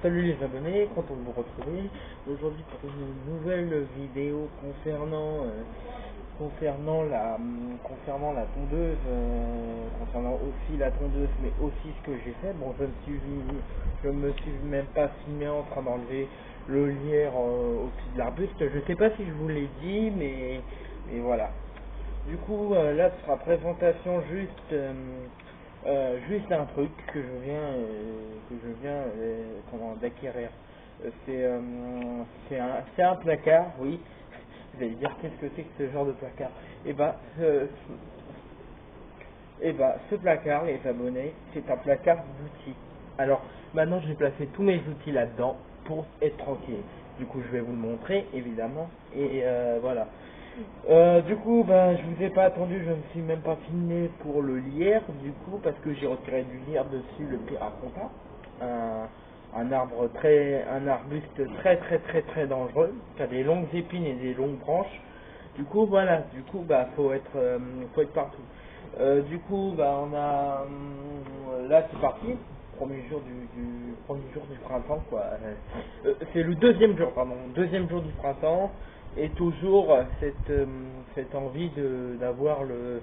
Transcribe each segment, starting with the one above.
Salut les abonnés, content de vous retrouver aujourd'hui pour une nouvelle vidéo concernant la tondeuse, concernant aussi la tondeuse, mais aussi ce que j'ai fait. Bon, je me suis même pas filmé en train d'enlever le lierre au-dessus de l'arbuste. Je sais pas si je vous l'ai dit, mais voilà. Du coup, là, ce sera présentation juste un truc que je viens d'acquérir. C'est un placard, oui. Vous allez dire qu'est-ce que c'est que ce genre de placard? Ce placard, les abonnés, c'est un placard d'outils. Alors maintenant, je vais placer tous mes outils là-dedans pour être tranquille. Du coup, je vais vous le montrer, évidemment. Et voilà. Du coup, je vous ai pas attendu, je ne me suis même pas filmé pour le lierre, du coup, parce que j'ai retiré du lierre dessus le Piraconta, un arbuste très dangereux, qui a des longues épines et des longues branches. Du coup, voilà, faut être partout. Du coup, là c'est parti, premier jour du printemps, quoi. C'est le deuxième jour du printemps. Et toujours cette envie d'avoir le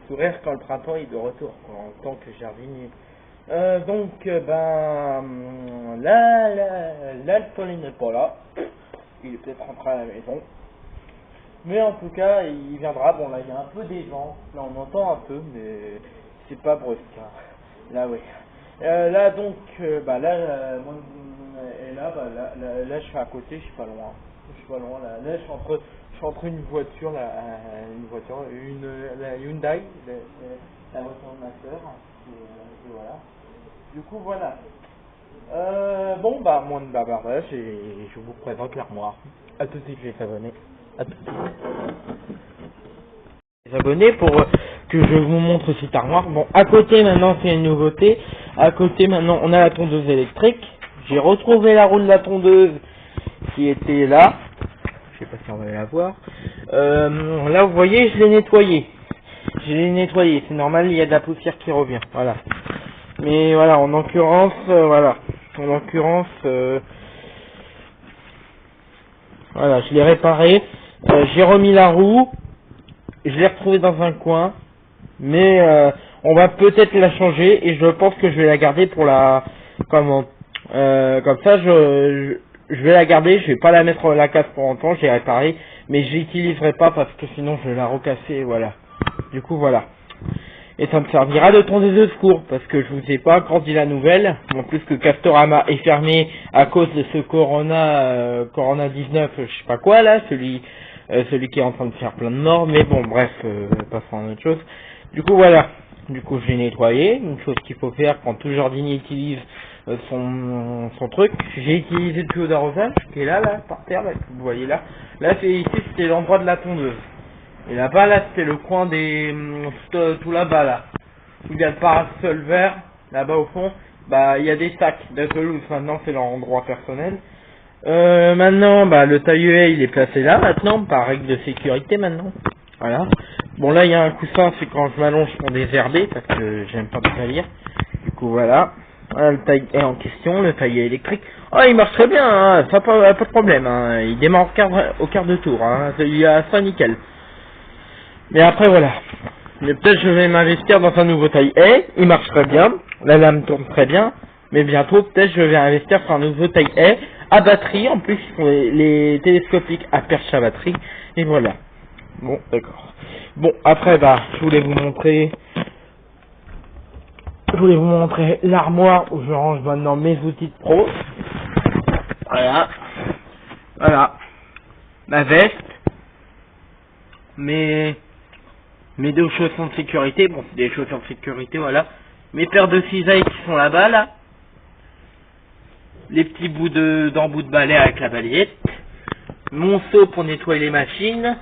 sourire quand le printemps est de retour, quoi, en tant que jardinier. Là, le soleil n'est pas là. Il est peut-être rentré à la maison. Mais en tout cas, il viendra. Bon, là, il y a un peu des vents. Là, on entend un peu, mais c'est pas brusque, hein. Là, oui. Moi, et là, je suis à côté, je suis pas loin. Là, je suis entre une voiture, la Hyundai, la voiture de ma soeur. Et voilà. Du coup, voilà. Moins de bavardage et je vous présente l'armoire. À tout de suite, les abonnés. À tout de suite. Les abonnés pour que je vous montre cette armoire. Bon, à côté maintenant, c'est une nouveauté. À côté maintenant, on a la tondeuse électrique. J'ai retrouvé la roue de la tondeuse qui était là. Je sais pas si on va la voir. Là, vous voyez, je l'ai nettoyé. C'est normal, il y a de la poussière qui revient. Voilà. Mais voilà, en l'occurrence, voilà, je l'ai réparé. J'ai remis la roue. Je l'ai retrouvée dans un coin. Mais on va peut-être la changer et je pense que je vais la garder pour comme ça je vais la garder, je vais pas la mettre à la casse pour longtemps, j'ai réparé, mais je l'utiliserai pas parce que sinon je vais la recasser, voilà. Du coup voilà. Et ça me servira de tondeuse de secours, parce que je vous ai pas encore dit la nouvelle, en plus que Castorama est fermé à cause de ce Corona 19, je sais pas quoi là, celui qui est en train de faire plein de morts, mais bon bref, passons à autre chose. Du coup voilà, je l'ai nettoyé, une chose qu'il faut faire quand tout jardinier utilise son truc. J'ai utilisé le tuyau d'arrosage qui est là par terre, là, que vous voyez là. Là c'était l'endroit de la tondeuse. Et là-bas c'était le coin tout là-bas là. Où il y a le parasol vert, là-bas au fond, il y a des sacs de pelouse, maintenant c'est leur endroit personnel. Maintenant, le taille-haie il est placé là maintenant, par règle de sécurité maintenant. Voilà. Bon là il y a un coussin, c'est quand je m'allonge pour désherber, parce que j'aime pas me salir. Du coup voilà. Voilà le taille-haie en question, le taille-haie électrique. Oh il marche très bien, hein, ça pas de problème, hein. Il démarre au quart de tour, hein. Il y a ça nickel. Mais après voilà. Mais peut-être je vais m'investir dans un nouveau taille-haie, il marche très bien, la lame tourne très bien, mais bientôt peut-être je vais investir sur un nouveau taille-haie à batterie, en plus les télescopiques à perche à batterie, et voilà. Bon, d'accord. Bon, après je voulais vous montrer l'armoire où je range maintenant mes outils de pro. Voilà. Ma veste, mes deux chaussons de sécurité, bon c'est des chaussons de sécurité, voilà. Mes paires de cisailles qui sont là-bas, là. Les petits bouts d'embout de balai avec la balayette. Mon seau pour nettoyer les machines.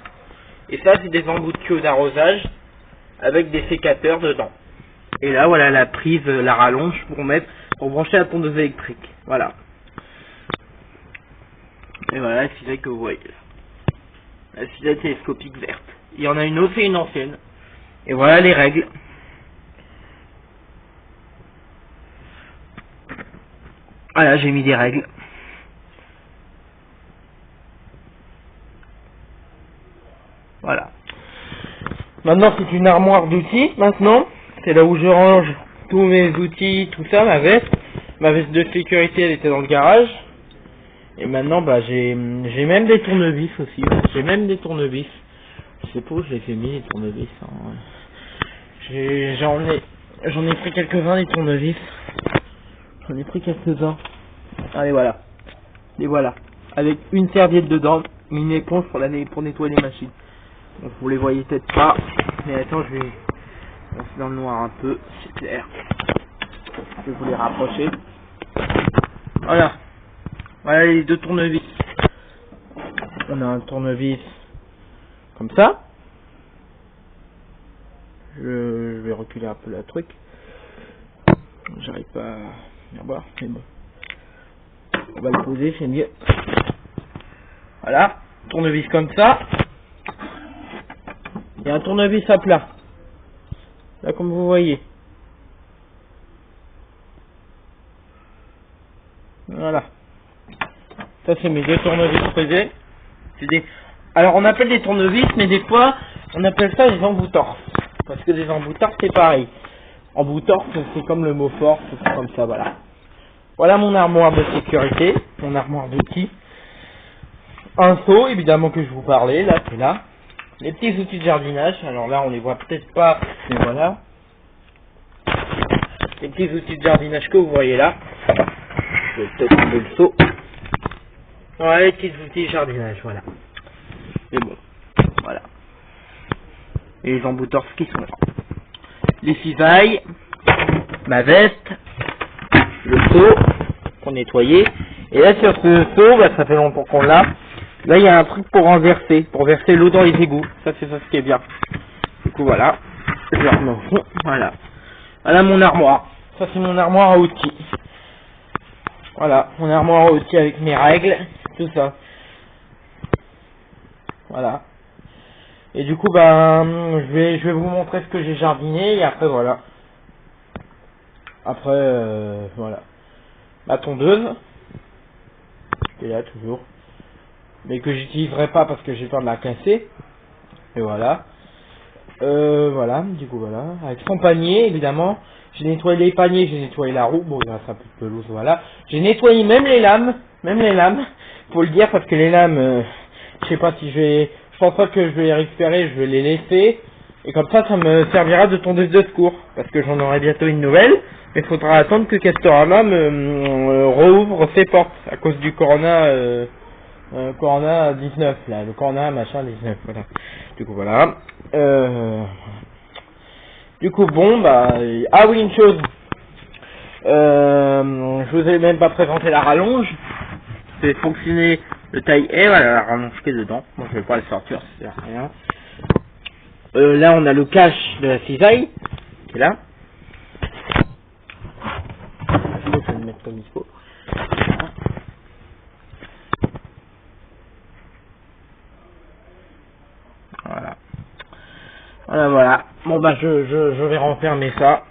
Et ça c'est des embouts de tuyaux d'arrosage avec des sécateurs dedans. Et là voilà la prise, la rallonge pour brancher la tondeuse électrique. Voilà. Et voilà la cisaille que vous voyez là. La cisaille télescopique verte. Il y en a une autre et une ancienne. Et voilà les règles. Voilà, j'ai mis des règles. Voilà. Maintenant, c'est une armoire d'outils. Maintenant, c'est là où je range tous mes outils, tout ça, ma veste. Ma veste de sécurité, elle était dans le garage. Et maintenant, bah, j'ai même des tournevis aussi. J'ai même des tournevis. Je sais pas où je les ai mis, les tournevis. Hein. J'en ai pris quelques-uns, les tournevis. J'en ai pris quelques-uns. Allez, voilà. Et voilà. Avec une serviette dedans, une éponge pour nettoyer les machines. Donc vous les voyez peut-être pas. Mais attends, je vais passer dans le noir un peu, c'est clair. Je vais vous les rapprocher. Voilà. Voilà les deux tournevis. On a un tournevis comme ça. Je vais reculer un peu le truc. J'arrive pas à bien voir, mais bon. On va le poser, c'est mieux. Voilà. Tournevis comme ça. Il y a un tournevis à plat. Là, comme vous voyez. Voilà. Ça, c'est mes deux tournevis posés. Alors, on appelle des tournevis, mais des fois, on appelle ça des embouteurs. Parce que des embouteurs, c'est pareil. Embouteur, c'est comme le mot fort, c'est comme ça, voilà. Voilà mon armoire de sécurité, mon armoire d'outils. Un seau, évidemment, que je vous parlais, là, c'est là. Les petits outils de jardinage, alors là, on les voit peut-être pas, mais voilà. Les petits outils de jardinage que vous voyez là. Je vais peut-être enlever le seau. Voilà, les petits outils de jardinage, voilà. Mais bon, voilà. Et les embouteurs qui sont là. Les cisailles, ma veste, le seau pour nettoyer. Et là, sur ce seau, bah, ça fait longtemps qu'on l'a. Là, il y a un truc pour renverser, pour verser l'eau dans les égouts. Ça, c'est ça ce qui est bien. Du coup, voilà. Je le remets au fond. Voilà. Voilà mon armoire. Ça, c'est mon armoire à outils. Voilà, mon armoire à outils avec mes règles, tout ça. Voilà. Et du coup, ben, je vais vous montrer ce que j'ai jardiné et après, voilà. Après, voilà. Ma tondeuse, qui est là toujours, mais que j'utiliserai pas parce que j'ai peur de la casser. Et voilà. Voilà, du coup, voilà. Avec son panier, évidemment. J'ai nettoyé les paniers, j'ai nettoyé la roue. Bon, il reste un peu de pelouse, voilà. J'ai nettoyé même les lames. Faut le dire, parce que les lames, je sais pas si je pense pas que je vais les récupérer, je vais les laisser. Et comme ça me servira de tondeuse de secours. Parce que j'en aurai bientôt une nouvelle. Mais il faudra attendre que Castorama me rouvre ses portes. À cause du Corona, Corona 19, là. Le Corona machin 19, voilà. Du coup, voilà. Du coup, bon, bah... Ah oui, une chose. Je vous ai même pas présenté la rallonge. C'est fonctionner le taille et voilà la rallonge qui est dedans. Moi, je vais pas le sortir, ça sert à rien. Là, on a le cache de la cisaille, qui est là. Je vais le mettre comme il faut. Voilà. Voilà, voilà. Bon, bah, je vais renfermer ça.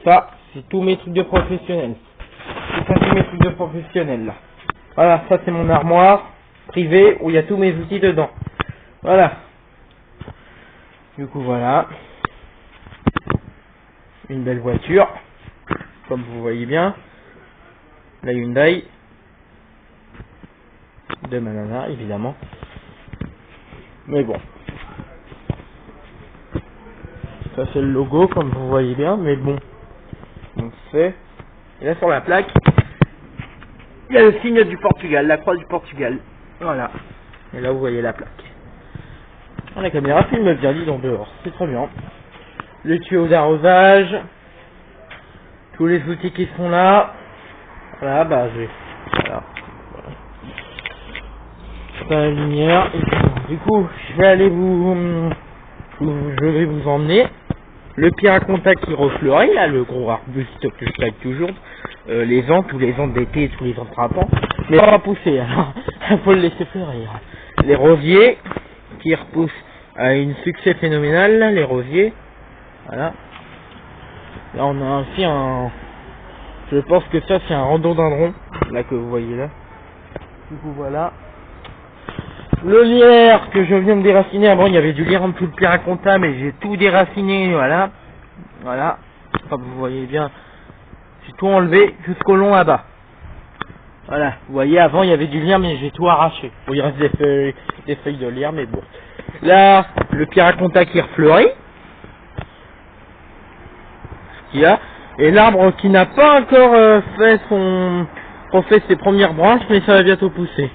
Ça, c'est tous mes trucs de professionnels. Ça, c'est mes trucs de professionnels, là. Voilà, ça, c'est mon armoire privée où il y a tous mes outils dedans. Voilà. Du coup, voilà. Une belle voiture. Comme vous voyez bien. La Hyundai. De ma nana, évidemment. Mais bon. Ça, c'est le logo, comme vous voyez bien. Mais bon. On sait. Et là, sur la plaque, il y a le signe du Portugal. La croix du Portugal. Voilà. Et là, vous voyez la plaque. La caméra filme bien, dis donc, dehors. C'est très bien. Le tuyau d'arrosage. Tous les outils qui sont là. Voilà, bah, voilà. La lumière. Et du coup, je vais aller je vais vous emmener. Le pierre à contact qui refleurit, là, le gros arbuste que je taille toujours. Les ans, tous les ans d'été et tous les ans de printemps. Mais ça va pousser, alors. Il faut le laisser fleurir. Les rosiers qui repoussent à un succès phénoménal, là, les rosiers. Voilà. Là, on a aussi Je pense que ça c'est un rhododendron, là que vous voyez là. Du coup voilà. Le lierre que je viens de déraciner, avant il y avait du lierre en dessous de Piraconta, mais j'ai tout déraciné, voilà. Voilà, comme vous voyez bien, j'ai tout enlevé jusqu'au long là-bas. Voilà, vous voyez avant il y avait du lierre mais j'ai tout arraché. Bon, il reste des feuilles de lierre mais bon. Là, le Piraconta qui refleurit. Ce qu'il y a. Et l'arbre qui n'a pas encore fait ses premières branches, mais ça va bientôt pousser.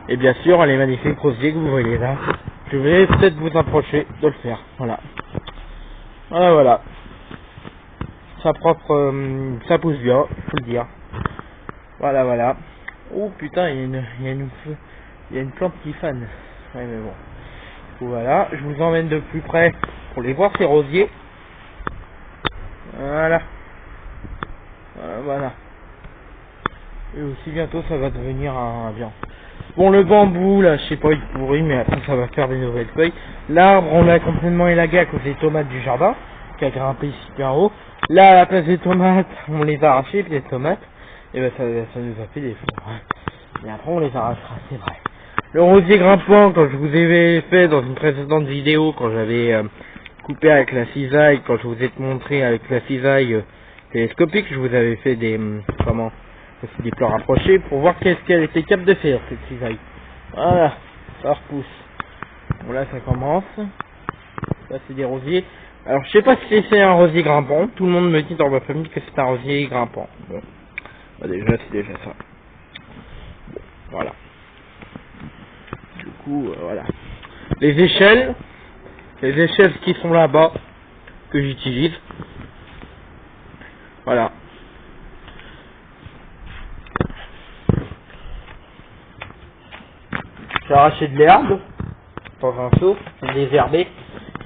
Et bien sûr, les magnifiques rosiers que vous voyez là. Je vais peut-être vous approcher de le faire. Voilà. Voilà, voilà. Ça pousse bien, faut le dire. Voilà, voilà. Oh putain, il y a une plante qui fane. Ouais, mais bon. Voilà, je vous emmène de plus près pour les voir ces rosiers. Voilà. Voilà. Et aussi bientôt ça va devenir un bien. Bon, le bambou là, je sais pas, il pourrit, mais après ça va faire des nouvelles feuilles. L'arbre, on l'a complètement élagué à cause des tomates du jardin, qui a grimpé super haut. Là, à la place des tomates, on les a arrachées, puis les tomates, et ben ça nous a fait des fleurs. Et après on les arrachera, c'est vrai. Le rosier grimpant, quand je vous avais fait dans une précédente vidéo, quand j'avais coupé avec la cisaille, quand je vous ai montré avec la cisaille télescopique, je vous avais fait des aussi des plans rapprochés pour voir qu'est-ce qu'elle était capable de faire cette cisaille. Voilà, ça repousse. Bon là ça commence. Là c'est des rosiers. Alors je sais pas si c'est un rosier grimpant. Tout le monde me dit dans ma famille que c'est un rosier grimpant. Bon, bah déjà c'est déjà ça. Bon, voilà. Du coup voilà. Les échelles qui sont là-bas que j'utilise. Voilà. J'ai arraché de l'herbe dans un seau, j'ai désherbé.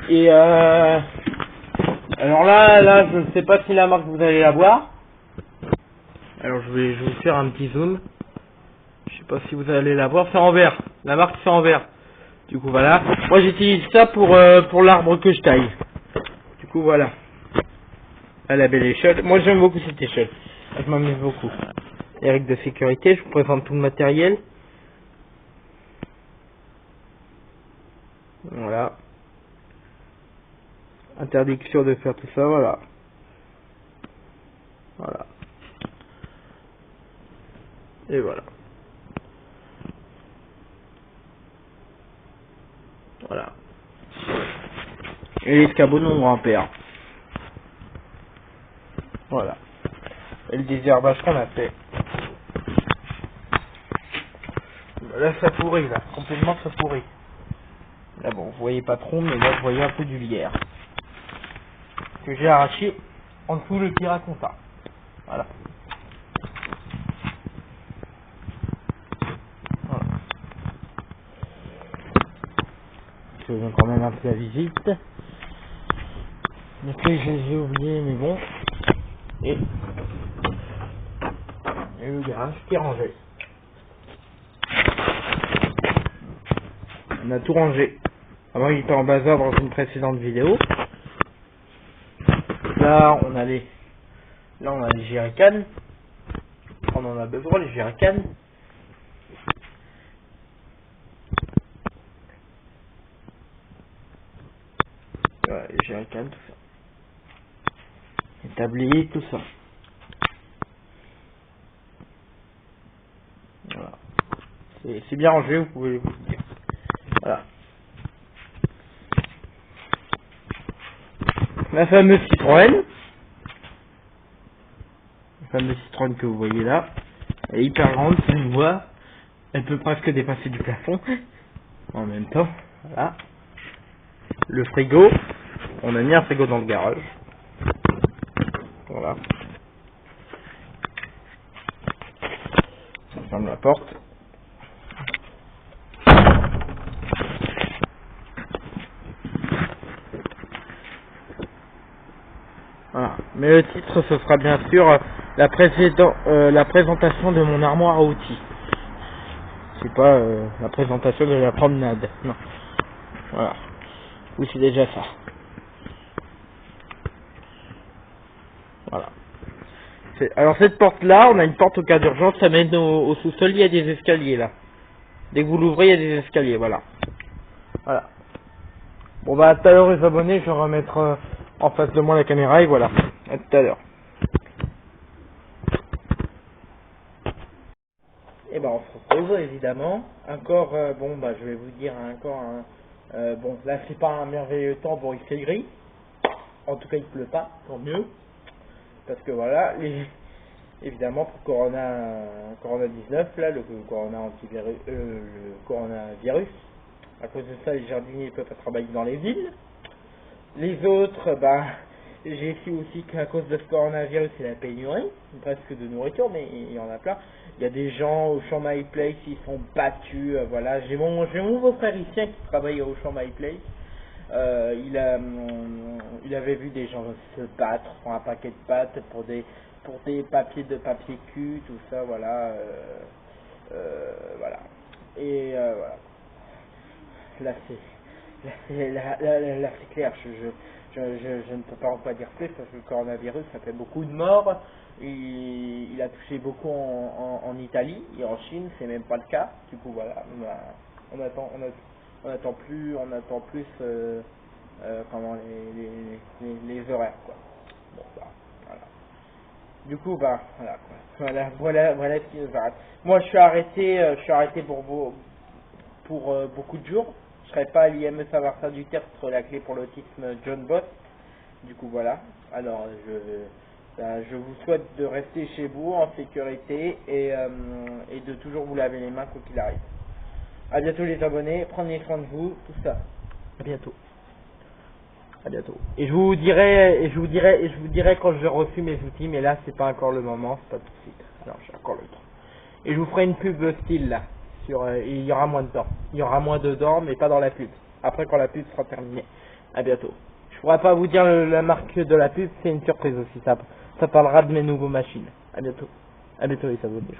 Et alors là, je ne sais pas si la marque vous allez la voir. Alors je vais vous faire un petit zoom. Je sais pas si vous allez la voir, c'est en vert. La marque c'est en vert. Du coup voilà. Moi j'utilise ça pour l'arbre que je taille. Du coup voilà. À la belle échelle. Moi j'aime beaucoup cette échelle. Je m'amuse beaucoup. Les règles de sécurité, je vous présente tout le matériel. Voilà. Interdiction de faire tout ça, voilà. Voilà. Et voilà. Voilà. Et l'escabeau de mon grand-père. Voilà. Et le désherbage qu'on a fait. Là ça pourrit, là. Complètement ça pourrit. Là bon, vous voyez pas trop, mais là vous voyez un peu du lierre. Que j'ai arraché en dessous le Piraconta. Voilà. Voilà. Je viens quand même un peu la visite. Les feuilles je les ai oubliées, mais bon. Et le garage qui est rangé. On a tout rangé. Avant il était en bazar dans une précédente vidéo. Là on a les jerrycans. On en a besoin, les jerrycans. Voilà, les jerrycans, tout ça. Les tabliers, tout ça. Voilà. C'est bien rangé, vous pouvez vous dire. Voilà. La fameuse Citroën. La fameuse Citroën que vous voyez là. Elle est hyper grande, ça se voit. Elle peut presque dépasser du plafond. En même temps, voilà. Le frigo. On a mis un frigo dans le garage. Voilà. On ferme la porte. Voilà. Mais le titre, ce sera bien sûr la présentation de mon armoire à outils. C'est pas la présentation de la promenade. Non. Voilà. Oui, c'est déjà ça. Voilà. Alors cette porte là, on a une porte au cas d'urgence, ça mène au sous-sol, il y a des escaliers là. Dès que vous l'ouvrez, il y a des escaliers, voilà. Voilà. Bon bah à tout à l'heure les abonnés, je vais remettre en face de moi la caméra et voilà. À tout à l'heure. Et ben on se retrouve évidemment. Encore, bon bah je vais vous dire encore un... bon là c'est pas un merveilleux temps pour il fait gris. En tout cas il pleut pas, tant mieux. Parce que voilà, évidemment pour Corona 19 là, le coronavirus, à cause de ça les jardiniers ne peuvent pas travailler dans les villes. Les autres, bah j'ai su aussi qu'à cause de ce coronavirus il y a la pénurie, presque de nourriture, mais il y en a plein. Il y a des gens au champ My Place, ils sont battus, voilà. J'ai mon beau-frère ici qui travaille au champ My Place. Il avait vu des gens se battre pour un paquet de pâtes, pour des papiers de papier cul, tout ça, voilà. Voilà. Et voilà. Là c'est clair, je ne peux pas en quoi dire plus parce que le coronavirus ça fait beaucoup de morts. Il a touché beaucoup en Italie et en Chine, c'est même pas le cas. Du coup voilà, on attend plus comment les horaires quoi. Bon bah voilà. Du coup bah voilà quoi. Voilà ce qui nous arrête. Moi je suis arrêté pour beaucoup de jours. Je serai pas à l'IME Saint-Martin du Tertre sur la clé pour l'autisme John Boss. Du coup voilà. Alors je vous souhaite de rester chez vous en sécurité et de toujours vous laver les mains quoi qu'il arrive. À bientôt les abonnés, prenez soin de vous, tout ça. À bientôt. À bientôt. Et je vous dirai quand j'ai reçu mes outils, mais là c'est pas encore le moment, c'est pas tout de suite. Alors j'ai encore le temps. Et je vous ferai une pub style là. Il y aura moins de temps. Il y aura moins de dents, mais pas dans la pub. Après quand la pub sera terminée. À bientôt. Je pourrais pas vous dire la marque de la pub, c'est une surprise aussi. Ça parlera de mes nouveaux machines. À bientôt. À bientôt les abonnés.